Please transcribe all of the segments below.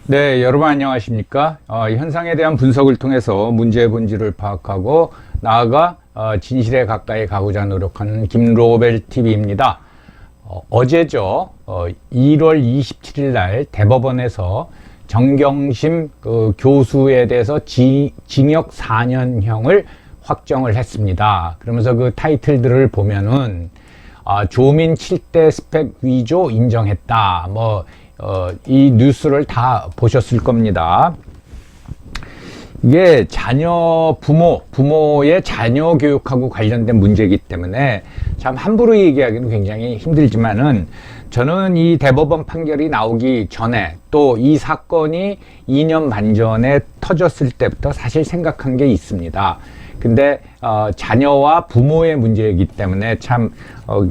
네, 여러분 안녕하십니까? 현상에 대한 분석을 통해서 문제의 본질을 파악하고 나아가 진실에 가까이 가고자 노력하는 김로벨 TV입니다. 어제죠. 1월 27일 날 대법원에서 정경심 교수에 대해서 징역 4년형을 확정을 했습니다. 그러면서 그 타이틀들을 보면은 조민 7대 스펙 위조 인정했다. 이 뉴스를 다 보셨을 겁니다. 이게 부모의 자녀 교육하고 관련된 문제이기 때문에 참 함부로 얘기하기는 굉장히 힘들지만은 저는 이 대법원 판결이 나오기 전에 또 이 사건이 2년 반 전에 터졌을 때부터 사실 생각한 게 있습니다. 근데 자녀와 부모의 문제이기 때문에 참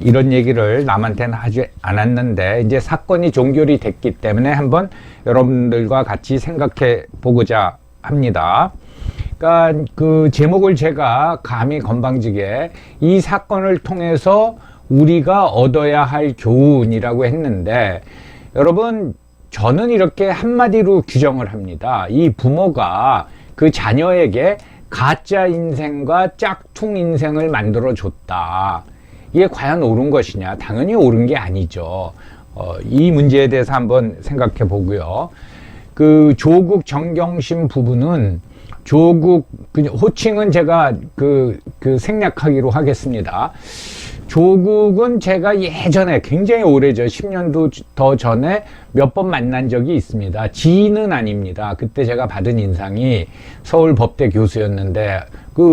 이런 얘기를 남한테는 하지 않았는데 이제 사건이 종결이 됐기 때문에 한번 여러분들과 같이 생각해 보고자 합니다. 그러니까 그 제목을 제가 감히 건방지게 이 사건을 통해서 우리가 얻어야 할 교훈이라고 했는데, 여러분 저는 이렇게 한마디로 규정을 합니다. 이 부모가 그 자녀에게 가짜 인생과 짝퉁 인생을 만들어 줬다. 이게 과연 옳은 것이냐? 당연히 옳은 게 아니죠. 이 문제에 대해서 한번 생각해 보고요. 그 조국 정경심 부부는 조국 호칭은 제가 생략하기로 하겠습니다. 조국은 제가 예전에 굉장히 오래죠. 10년도 더 전에 몇 번 만난 적이 있습니다. 지인은 아닙니다. 그때 제가 받은 인상이 서울 법대 교수였는데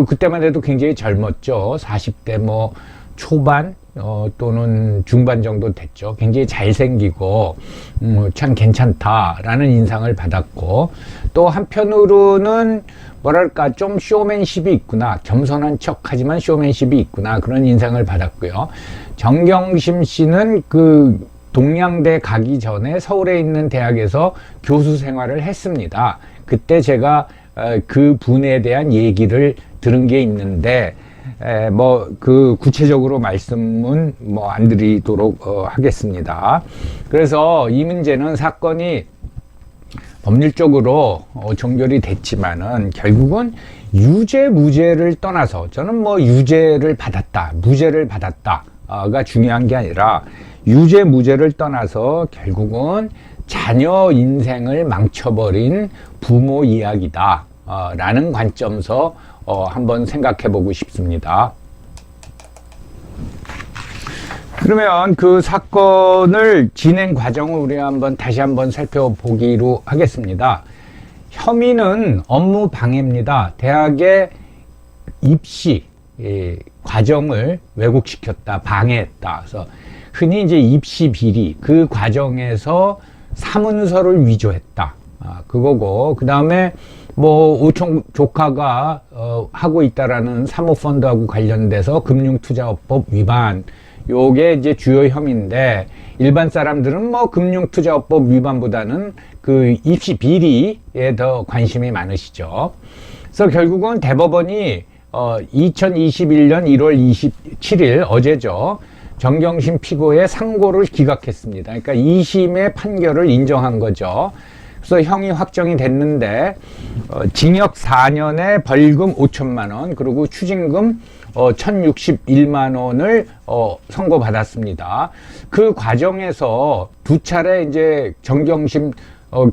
그때만 해도 굉장히 젊었죠. 40대 초반 또는 중반 정도 됐죠. 굉장히 잘생기고 참 괜찮다라는 인상을 받았고, 또 한편으로는 뭐랄까 좀 쇼맨십이 있구나, 겸손한 척하지만 쇼맨십이 있구나, 그런 인상을 받았고요. 정경심 씨는 그 동양대 가기 전에 서울에 있는 대학에서 교수 생활을 했습니다. 그때 제가 그 분에 대한 얘기를 들은 게 있는데 구체적으로 말씀은 안 드리도록 하겠습니다. 그래서 이 문제는 사건이 법률적으로 종결이 됐지만은 결국은 유죄 무죄를 떠나서 저는 유죄를 받았다, 무죄를 받았다가 중요한 게 아니라 유죄 무죄를 떠나서 결국은 자녀 인생을 망쳐버린 부모 이야기다 라는 관점에서 한번 생각해 보고 싶습니다. 그러면 그 사건을 진행 과정을 우리가 다시 한번 살펴보기로 하겠습니다. 혐의는 업무 방해입니다. 대학의 입시 과정을 왜곡시켰다, 방해했다. 그래서 흔히 이제 입시 비리, 그 과정에서 사문서를 위조했다. 그거고, 그 다음에 오촌 조카가 하고 있다라는 사모펀드하고 관련돼서 금융투자법 위반, 요게 이제 주요 혐의인데, 일반 사람들은 금융투자법 위반보다는 그 입시 비리에 더 관심이 많으시죠. 그래서 결국은 대법원이 2021년 1월 27일 어제죠, 정경심 피고의 상고를 기각했습니다. 그러니까 2심의 판결을 인정한 거죠. 그래서 형이 확정이 됐는데 징역 4년에 벌금 5천만 원 그리고 추징금 1,061만 원을 선고받았습니다. 그 과정에서 두 차례 이제 정경심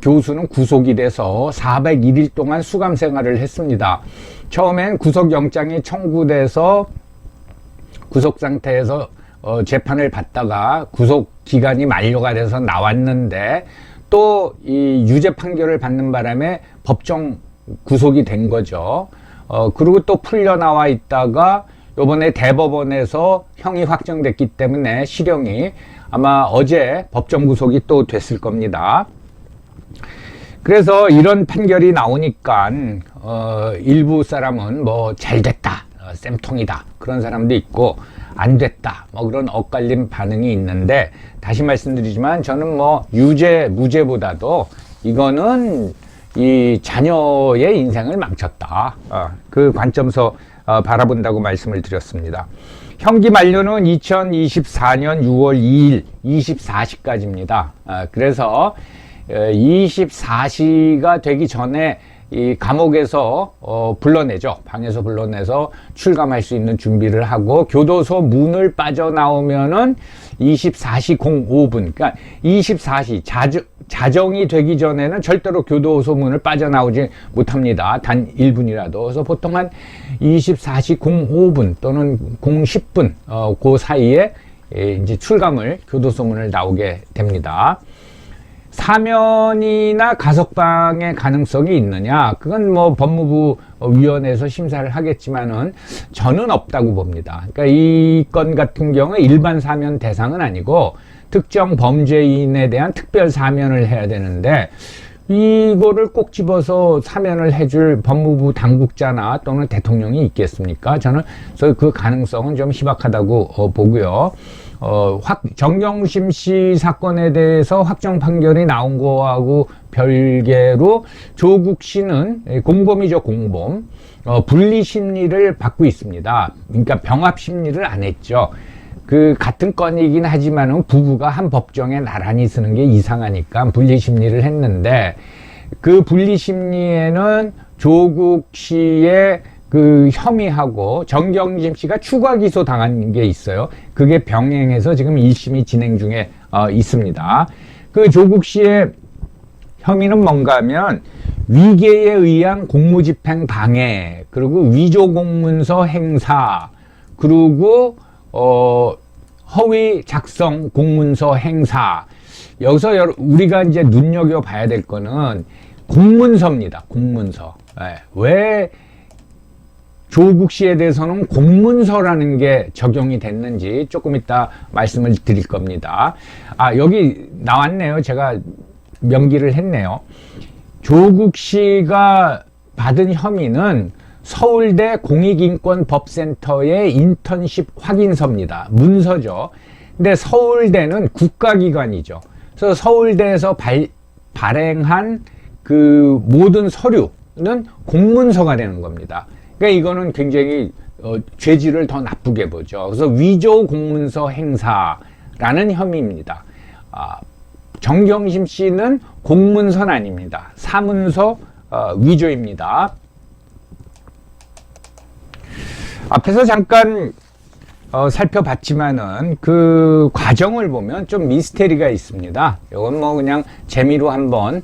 교수는 구속이 돼서 401일 동안 수감 생활을 했습니다. 처음엔 구속영장이 청구돼서 구속 상태에서 재판을 받다가 구속 기간이 만료가 돼서 나왔는데, 또 이 유죄 판결을 받는 바람에 법정 구속이 된 거죠. 그리고 또 풀려나와 있다가 요번에 대법원에서 형이 확정됐기 때문에 실형이 아마 어제 법정 구속이 또 됐을 겁니다. 그래서 이런 판결이 나오니까 일부 사람은 잘 됐다, 쌤통이다, 그런 사람도 있고 안 됐다, 그런 엇갈린 반응이 있는데, 다시 말씀드리지만 저는 유죄 무죄보다도 이거는 이 자녀의 인생을 망쳤다, 그 관점에서 바라본다고 말씀을 드렸습니다. 형기 만료는 2024년 6월 2일 24시까지입니다. 그래서 24시가 되기 전에 이 감옥에서 불러내죠. 방에서 불러내서 출감할 수 있는 준비를 하고, 교도소 문을 빠져나오면은 24시 05분, 그러니까 24시 자정이 되기 전에는 절대로 교도소 문을 빠져나오지 못합니다. 단 1분이라도. 그래서 보통 한 24시 05분 또는 010분 그 사이에 이제 출감을, 교도소 문을 나오게 됩니다. 사면이나 가석방의 가능성이 있느냐? 그건 뭐 법무부 위원회에서 심사를 하겠지만은 저는 없다고 봅니다. 그러니까 이 건 같은 경우에 일반 사면 대상은 아니고 특정 범죄인에 대한 특별 사면을 해야 되는데, 이거를 꼭 집어서 사면을 해줄 법무부 당국자나 또는 대통령이 있겠습니까? 저는 그 가능성은 좀 희박하다고 보고요. 정경심 씨 사건에 대해서 확정 판결이 나온 거하고 별개로 조국 씨는 공범이죠, 공범. 분리 심리를 받고 있습니다. 그러니까 병합 심리를 안 했죠. 그 같은 건이긴 하지만은 부부가 한 법정에 나란히 서는 게 이상하니까 분리 심리를 했는데, 그 분리 심리에는 조국 씨의 그 혐의하고 정경심 씨가 추가 기소 당한 게 있어요. 그게 병행해서 지금 1심이 진행 중에 있습니다. 그 조국 씨의 혐의는 뭔가 하면 위계에 의한 공무집행 방해, 그리고 위조 공문서 행사, 그리고 허위 작성 공문서 행사. 여기서 우리가 이제 눈여겨봐야 될 거는 공문서입니다. 공문서. 왜 조국 씨에 대해서는 공문서라는 게 적용이 됐는지 조금 이따 말씀을 드릴 겁니다. 여기 나왔네요. 제가 명기를 했네요. 조국 씨가 받은 혐의는 서울대 공익인권법센터의 인턴십 확인서입니다. 문서죠. 근데 서울대는 국가기관이죠. 그래서 서울대에서 발행한 그 모든 서류는 공문서가 되는 겁니다. 그러니까 이거는 굉장히 죄질을 더 나쁘게 보죠. 그래서 위조 공문서 행사라는 혐의입니다. 정경심 씨는 공문서는 아닙니다. 사문서 위조입니다. 앞에서 잠깐 살펴봤지만은 그 과정을 보면 좀 미스테리가 있습니다. 이건 뭐 그냥 재미로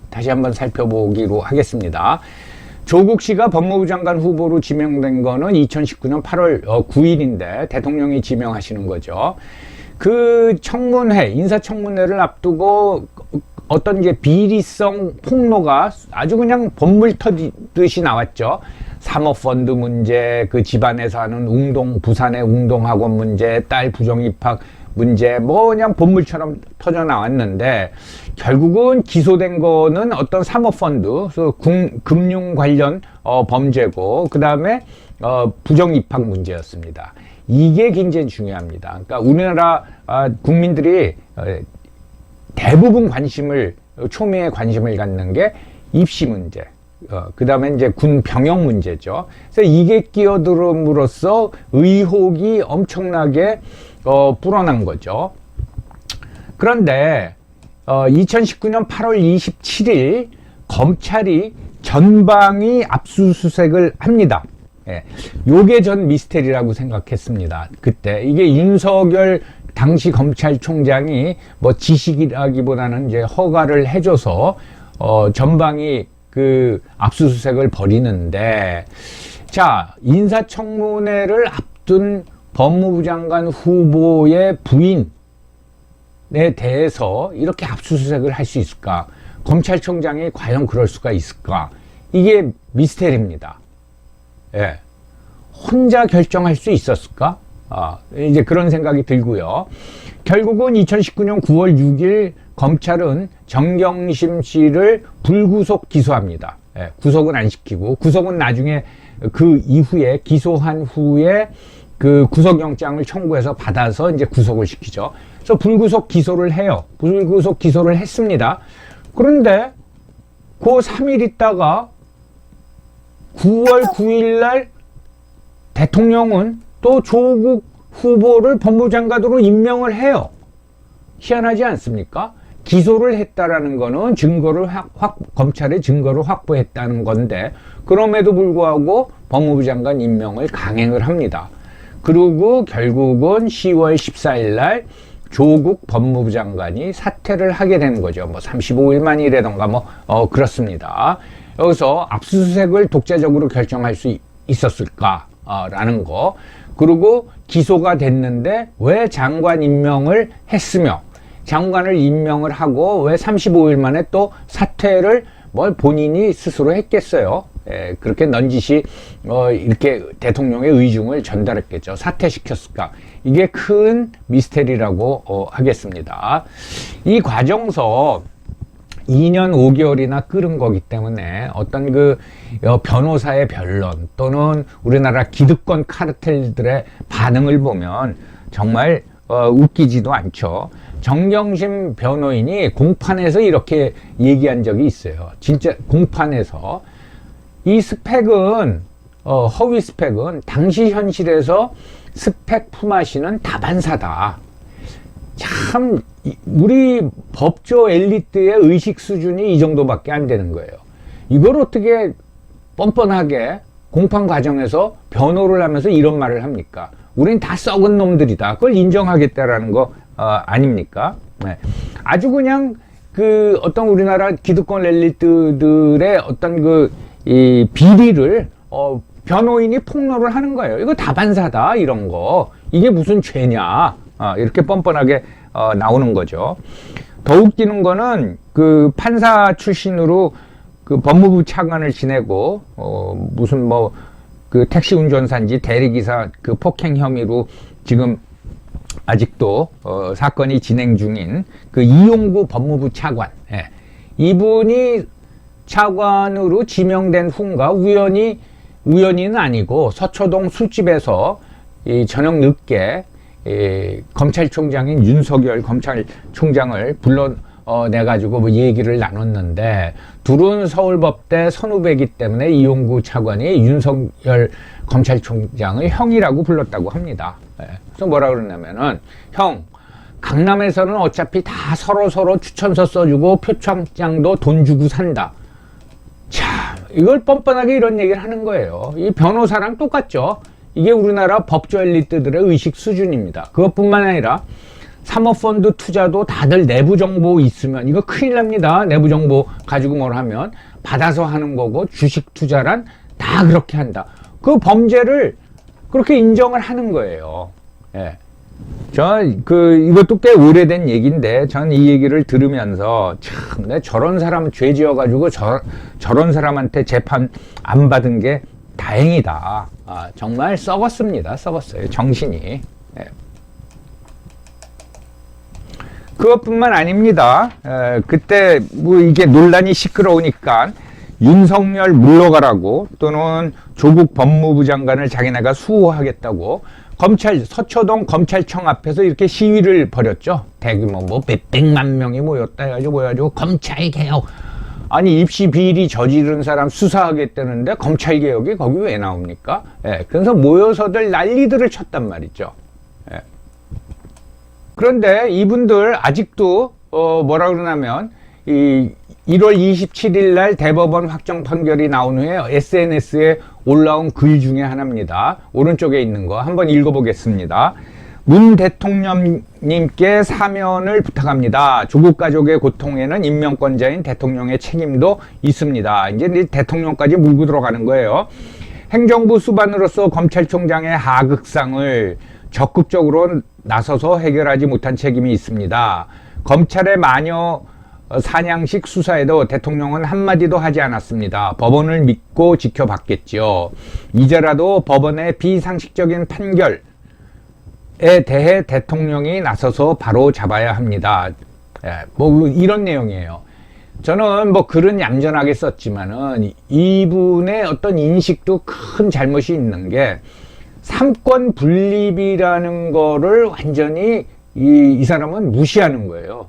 다시 한번 살펴보기로 하겠습니다. 조국 씨가 법무부 장관 후보로 지명된 거는 2019년 8월 9일인데 대통령이 지명하시는 거죠. 그 청문회, 인사청문회를 앞두고 어떤 이제 비리성 폭로가 아주 그냥 본물 터지듯이 나왔죠. 사모펀드 문제, 그 집안에서 하는 부산의 웅동학원 문제, 딸 부정입학 문제, 뭐 그냥 본물처럼 터져 나왔는데, 결국은 기소된 거는 어떤 사모펀드, 금융 관련 범죄고, 그 다음에 부정입학 문제였습니다. 이게 굉장히 중요합니다. 그러니까 우리나라 국민들이 대부분 초미의 관심을 갖는 게 입시 문제, 그 다음에 이제 군 병역 문제죠. 그래서 이게 끼어들음으로써 의혹이 엄청나게 불어난 거죠. 그런데 2019년 8월 27일 검찰이 전방위 압수수색을 합니다. 요게 전 미스테리라고 생각했습니다. 그때 이게 윤석열 당시 검찰총장이 뭐 지시라기보다는 이제 허가를 해줘서 전방위 그 압수수색을 벌이는데, 자, 인사청문회를 앞둔 법무부 장관 후보의 부인에 대해서 이렇게 압수수색을 할 수 있을까? 검찰총장이 과연 그럴 수가 있을까? 이게 미스테리입니다. 예. 혼자 결정할 수 있었을까? 이제 그런 생각이 들고요. 결국은 2019년 9월 6일 검찰은 정경심 씨를 불구속 기소합니다. 예, 구속은 안 시키고, 구속은 나중에 그 이후에 기소한 후에 그 구속영장을 청구해서 받아서 이제 구속을 시키죠. 그래서 불구속 기소를 해요. 불구속 기소를 했습니다. 그런데 그 3일 있다가 9월 9일 날 대통령은 또 조국 후보를 법무부 장관으로 임명을 해요. 희한하지 않습니까? 기소를 했다라는 거는 증거를 검찰의 증거를 확보했다는 건데, 그럼에도 불구하고 법무부 장관 임명을 강행을 합니다. 그리고 결국은 10월 14일 날 조국 법무부 장관이 사퇴를 하게 되는 거죠. 뭐 35일 만이라던가 그렇습니다. 여기서 압수수색을 독자적으로 결정할 수 있었을까라는 거. 그리고 기소가 됐는데 왜 장관 임명을 했으며, 장관을 임명을 하고 왜 35일 만에 또 사퇴를 본인이 스스로 했겠어요. 예, 그렇게 넌지시 이렇게 대통령의 의중을 전달했겠죠. 사퇴시켰을까? 이게 큰 미스테리라고 하겠습니다. 이 과정서 2년 5개월이나 끓은 거기 때문에 어떤 변호사의 변론 또는 우리나라 기득권 카르텔들의 반응을 보면 정말 웃기지도 않죠. 정경심 변호인이 공판에서 이렇게 얘기한 적이 있어요. 진짜 공판에서 이 스펙은 허위 스펙은 당시 현실에서 스펙 품앗이는 다반사다. 참 우리 법조 엘리트의 의식 수준이 이 정도밖에 안 되는 거예요. 이걸 어떻게 뻔뻔하게 공판 과정에서 변호를 하면서 이런 말을 합니까? 우린 다 썩은 놈들이다. 그걸 인정하겠다라는 거 아닙니까? 네. 아주 그냥 어떤 우리나라 기득권 엘리트들의 어떤 이 비리를 변호인이 폭로를 하는 거예요. 이거 다반사다, 이런 거. 이게 무슨 죄냐? 이렇게 뻔뻔하게 나오는 거죠. 더 웃기는 거는 판사 출신으로 법무부 차관을 지내고 무슨 택시 운전사인지 대리기사 폭행 혐의로 지금 아직도 사건이 진행 중인 이용구 법무부 차관, 예. 이분이 차관으로 지명된 후인가 우연히는 아니고 서초동 술집에서 저녁 늦게 검찰총장인 윤석열 검찰총장을 불러내가지고 얘기를 나눴는데, 둘은 서울법대 선후배이기 때문에 이용구 차관이 윤석열 검찰총장을 형이라고 불렀다고 합니다. 그래서 뭐라 그러냐면은, 형, 강남에서는 어차피 다 서로 추천서 써주고 표창장도 돈 주고 산다. 참, 이걸 뻔뻔하게 이런 얘기를 하는 거예요. 이 변호사랑 똑같죠. 이게 우리나라 법조 엘리트들의 의식 수준입니다. 그것뿐만 아니라 사모펀드 투자도 다들 내부 정보 있으면 이거 큰일 납니다. 내부 정보 가지고 뭘 하면 받아서 하는 거고, 주식 투자란 다 그렇게 한다. 그 범죄를 그렇게 인정을 하는 거예요. 예. 이것도 꽤 오래된 얘기인데, 전 이 얘기를 들으면서 참, 저런 사람 죄 지어가지고 저런 사람한테 재판 안 받은 게 다행이다. 정말 썩었습니다. 썩었어요. 정신이. 예. 그것뿐만 아닙니다. 그때 이게 논란이 시끄러우니까 윤석열 물러가라고, 또는 조국 법무부 장관을 자기네가 수호하겠다고 서초동 검찰청 앞에서 이렇게 시위를 벌였죠. 대규모 몇백만 명이 모였다 해가지고 검찰 개혁. 아니, 입시 비리 저지른 사람 수사하겠다는데 검찰 개혁이 거기 왜 나옵니까? 예, 그래서 모여서들 난리들을 쳤단 말이죠. 예. 그런데 이분들 아직도 뭐라 그러냐면, 1월 27일 날 대법원 확정 판결이 나온 후에 SNS에 올라온 글 중에 하나입니다. 오른쪽에 있는 거 한번 읽어보겠습니다. 문 대통령님께 사면을 부탁합니다. 조국 가족의 고통에는 임명권자인 대통령의 책임도 있습니다. 이제 대통령까지 물고 들어가는 거예요. 행정부 수반으로서 검찰총장의 하극상을 적극적으로 나서서 해결하지 못한 책임이 있습니다. 검찰의 마녀 사냥식 수사에도 대통령은 한마디도 하지 않았습니다. 법원을 믿고 지켜봤겠지요. 이제라도 법원의 비상식적인 판결에 대해 대통령이 나서서 바로 잡아야 합니다. 이런 내용이에요. 저는 글은 얌전하게 썼지만은 이분의 어떤 인식도 큰 잘못이 있는 게, 삼권 분립이라는 거를 완전히 이 사람은 무시하는 거예요.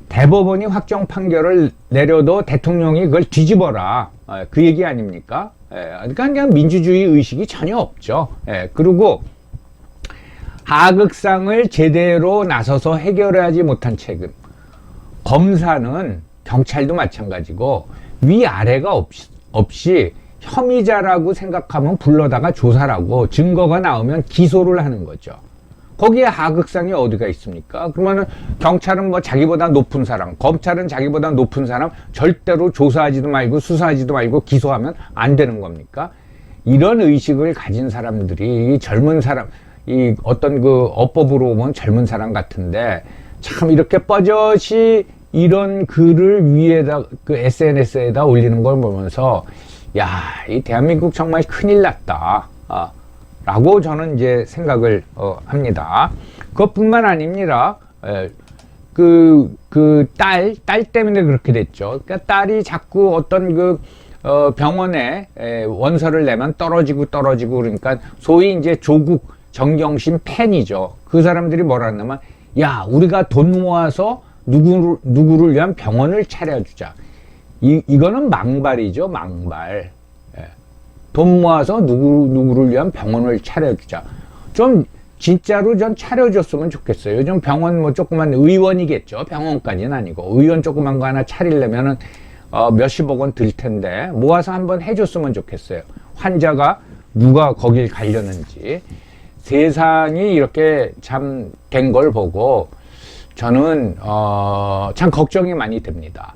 대법원이 확정 판결을 내려도 대통령이 그걸 뒤집어라, 그 얘기 아닙니까? 그러니까 그냥 민주주의 의식이 전혀 없죠. 그리고 하극상을 제대로 나서서 해결하지 못한 책임, 검사는 경찰도 마찬가지고 위아래가 없이 혐의자라고 생각하면 불러다가 조사를 하고 증거가 나오면 기소를 하는 거죠. 거기에 하극상이 어디가 있습니까? 그러면은 경찰은 뭐 자기보다 높은 사람, 검찰은 자기보다 높은 사람 절대로 조사하지도 말고 수사하지도 말고 기소하면 안 되는 겁니까? 이런 의식을 가진 사람들이 젊은 사람, 이 어떤 그 어법으로 보면 젊은 사람 같은데 참 이렇게 뻐젓이 이런 글을 위에다 그 SNS에다 올리는 걸 보면서 야, 이 대한민국 정말 큰일 났다. 라고 저는 이제 생각을 합니다. 그것뿐만 아닙니다. 딸 때문에 그렇게 됐죠. 그러니까 딸이 자꾸 어떤 병원에 원서를 내면 떨어지고 그러니까 소위 이제 조국 정경심 팬이죠. 그 사람들이 뭐라 하냐면 야, 우리가 돈 모아서 누구를 위한 병원을 차려주자. 이거는 망발이죠, 망발. 돈 모아서 누구를 위한 병원을 차려주자. 좀 진짜로 전 차려줬으면 좋겠어요. 요즘 병원 뭐 조그만 의원이겠죠. 병원까지는 아니고 의원 조그만 거 하나 차리려면은 몇십억 원 들 텐데 모아서 한번 해줬으면 좋겠어요. 환자가 누가 거길 가려는지. 세상이 이렇게 참 된 걸 보고 저는 참 걱정이 많이 됩니다.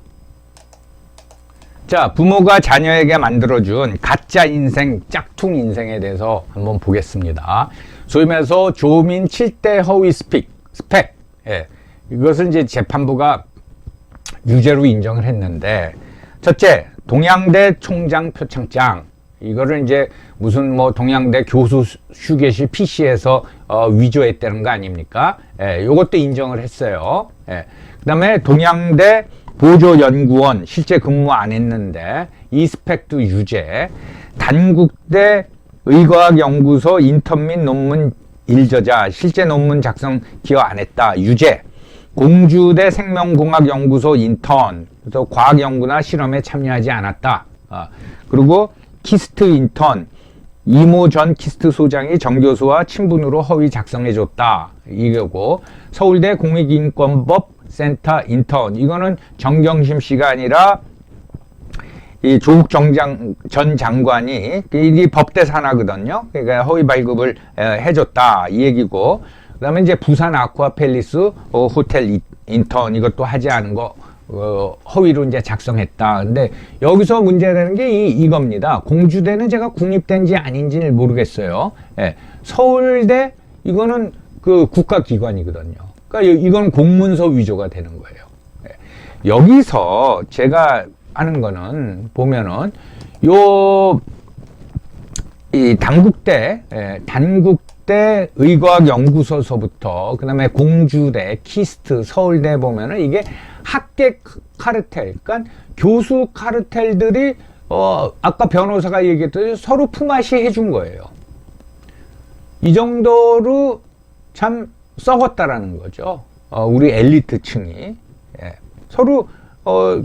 자, 부모가 자녀에게 만들어준 가짜 인생, 짝퉁 인생에 대해서 한번 보겠습니다. 소위 말해서 조민 7대 허위 스펙. 예. 이것을 이제 재판부가 유죄로 인정을 했는데, 첫째, 동양대 총장 표창장. 이거를 이제 무슨 뭐 동양대 교수 휴게실 PC에서 위조했다는 거 아닙니까? 예, 요것도 인정을 했어요. 예. 그 다음에 동양대 보조연구원 실제 근무 안 했는데 이 스펙도 유죄. 단국대 의과학연구소 인턴 및 논문 일저자 실제 논문 작성 기여 안 했다. 유죄. 공주대 생명공학연구소 인턴 그래서 과학연구나 실험에 참여하지 않았다. 그리고 키스트 인턴 이모 전 키스트 소장이 정 교수와 친분으로 허위 작성해줬다. 이거고 서울대 공익인권법 센터 인턴 이거는 정경심 씨가 아니라 이 조국 전 장관이 이 법대 산하거든요. 그러니까 허위 발급을 해줬다 이 얘기고 그다음에 이제 부산 아쿠아 팰리스 호텔 인턴 이것도 하지 않은 거 허위로 이제 작성했다. 근데 여기서 문제되는 게 이겁니다. 공주대는 제가 국립대인지 아닌지를 모르겠어요. 예. 서울대 이거는 그 국가기관이거든요. 그러니까 이건 공문서 위조가 되는 거예요. 예. 여기서 제가 하는 거는 보면은 이 단국대 의과학연구소서부터 그다음에 공주대, 키스트, 서울대 보면은 이게 학계 카르텔, 그러니까 교수 카르텔들이 아까 변호사가 얘기했듯이 서로 품앗이 해준 거예요. 이 정도로 참 썩었다라는 거죠. 우리 엘리트층이 서로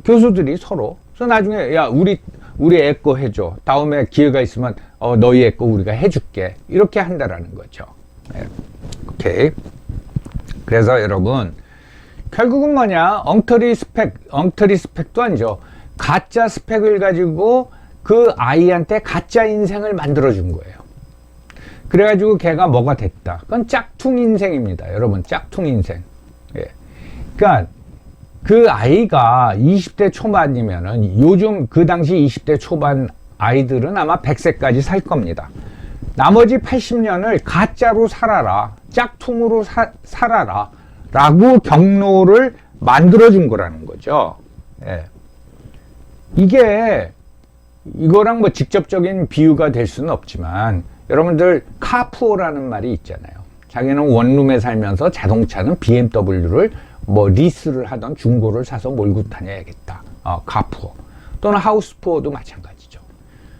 교수들이 서로 그래서 나중에 야 우리 애 거 해줘. 다음에 기회가 있으면 너희 애 거 우리가 해줄게. 이렇게 한다라는 거죠. 오케이. 그래서 여러분 결국은 뭐냐 엉터리 스펙도 아니죠. 가짜 스펙을 가지고 그 아이한테 가짜 인생을 만들어준 거예요. 그래가지고 걔가 뭐가 됐다. 그건 짝퉁 인생입니다. 여러분 짝퉁 인생. 예. 그러니까 그 아이가 20대 초반이면은 요즘 그 당시 20대 초반 아이들은 아마 100세까지 살 겁니다. 나머지 80년을 가짜로 살아라. 짝퉁으로 살아라. 라고 경로를 만들어준 거라는 거죠. 예. 이거랑 뭐 직접적인 비유가 될 수는 없지만 여러분들 카푸어라는 말이 있잖아요. 자기는 원룸에 살면서 자동차는 BMW를 뭐 리스를 하던 중고를 사서 몰고 다녀야겠다. 카푸어. 또는 하우스푸어도 마찬가지죠.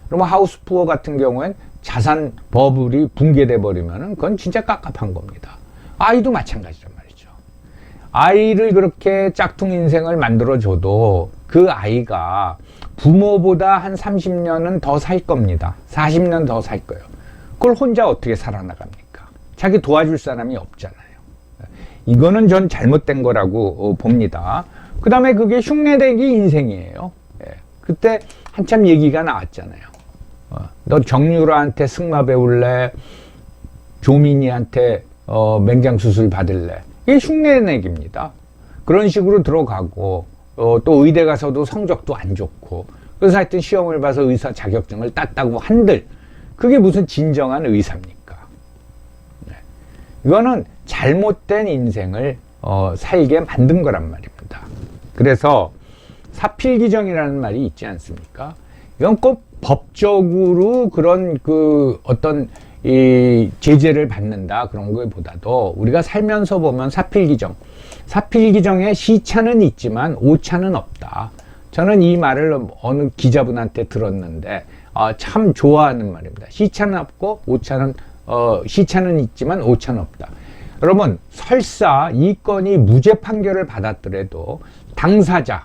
그러면 하우스푸어 같은 경우엔 자산 버블이 붕괴돼 버리면은 그건 진짜 깝깝한 겁니다. 아이도 마찬가지란 말이죠. 아이를 그렇게 짝퉁 인생을 만들어줘도 그 아이가 부모보다 한 30년은 더 살 겁니다. 40년 더 살 거예요. 그걸 혼자 어떻게 살아나갑니까? 자기 도와줄 사람이 없잖아요. 이거는 전 잘못된 거라고 봅니다. 그 다음에 그게 흉내내기 인생이에요. 예. 그때 한참 얘기가 나왔잖아요. 너 정유라한테 승마 배울래? 조민이한테 맹장수술 받을래? 이게 흉내내기입니다. 그런 식으로 들어가고 또 의대 가서도 성적도 안 좋고 그래서 하여튼 시험을 봐서 의사 자격증을 땄다고 한들 그게 무슨 진정한 의사입니까? 네. 이거는 잘못된 인생을 살게 만든 거란 말입니다. 그래서 사필기정이라는 말이 있지 않습니까? 이건 꼭 법적으로 그런 그 어떤 이 제재를 받는다 그런 것보다도 우리가 살면서 보면 사필기정에 시차는 있지만 오차는 없다. 저는 이 말을 어느 기자분한테 들었는데 참 좋아하는 말입니다. 시차는 없고 시차는 있지만 오차는 없다. 여러분 설사 이 건이 무죄 판결을 받았더라도 당사자는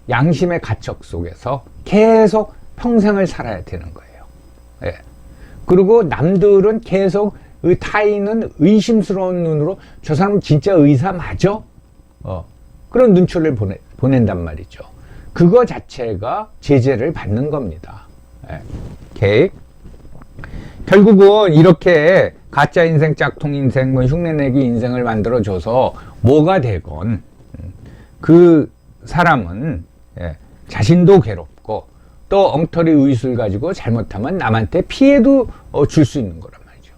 양심의 가책 속에서 계속 평생을 살아야 되는 거예요. 예. 그리고 남들은 계속 타인은 의심스러운 눈으로 저 사람 진짜 의사 맞아? 그런 눈초리를 보낸단 말이죠. 그거 자체가 제재를 받는 겁니다. 예. 오케이. 결국은 이렇게 가짜 인생, 짝퉁 인생, 뭐 흉내내기 인생을 만들어줘서 뭐가 되건 그 사람은 자신도 괴롭고 또 엉터리 의술 가지고 잘못하면 남한테 피해도 줄 수 있는 거란 말이죠.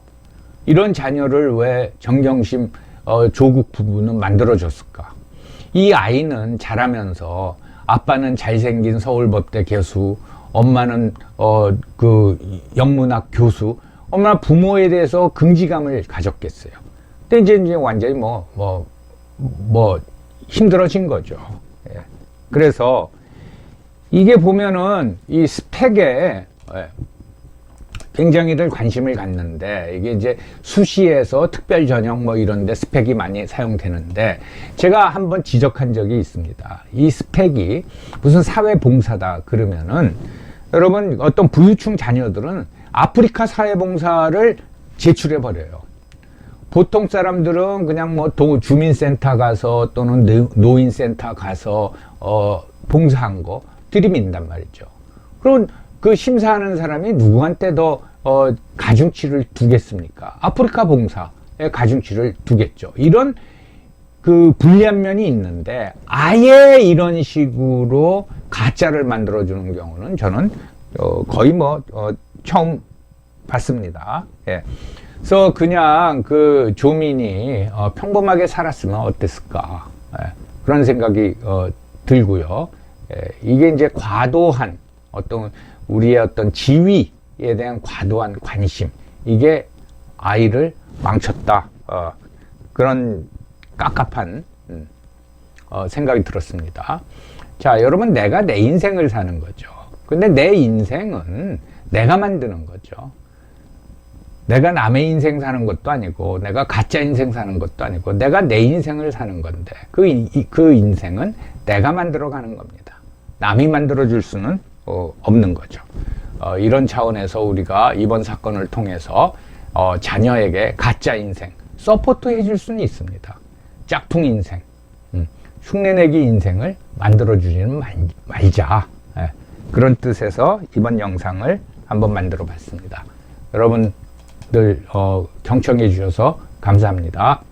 이런 자녀를 왜 정경심 조국 부부는 만들어줬을까? 이 아이는 자라면서 아빠는 잘생긴 서울법대 교수, 엄마는 그 영문학 교수, 얼마나 부모에 대해서 긍지감을 가졌겠어요. 근데 이제 완전히 뭐 힘들어진 거죠. 예. 그래서 이게 보면은 이 스펙에 굉장히들 관심을 갖는데 이게 이제 수시에서 특별 전형 뭐 이런데 스펙이 많이 사용되는데 제가 한번 지적한 적이 있습니다. 이 스펙이 무슨 사회봉사다 그러면은 여러분 어떤 부유층 자녀들은 아프리카 사회봉사를 제출해 버려요. 보통 사람들은 그냥 뭐 주민센터 가서 또는 노인센터 가서 봉사한 거 들이민단 말이죠. 그럼 그 심사하는 사람이 누구한테 더 가중치를 두겠습니까? 아프리카 봉사에 가중치를 두겠죠. 이런 그 불리한 면이 있는데 아예 이런 식으로 가짜를 만들어주는 경우는 저는 거의 처음 봤습니다. 예. 그래서 그냥 그 조민이 평범하게 살았으면 어땠을까? 예. 그런 생각이 들고요. 예. 이게 이제 과도한 우리의 어떤 지위에 대한 과도한 관심, 이게 아이를 망쳤다. 그런 깝깝한 생각이 들었습니다. 자, 여러분, 내가 내 인생을 사는 거죠. 근데 내 인생은 내가 만드는 거죠. 내가 남의 인생 사는 것도 아니고, 내가 가짜 인생 사는 것도 아니고, 내가 내 인생을 사는 건데, 그 인생은 내가 만들어가는 겁니다. 남이 만들어줄 수는 없는 거죠. 이런 차원에서 우리가 이번 사건을 통해서 자녀에게 가짜 인생 서포트 해줄 수는 있습니다. 짝퉁 인생, 흉내내기 인생을 만들어주지는 말자. 예, 그런 뜻에서 이번 영상을 한번 만들어 봤습니다. 여러분들 경청해 주셔서 감사합니다.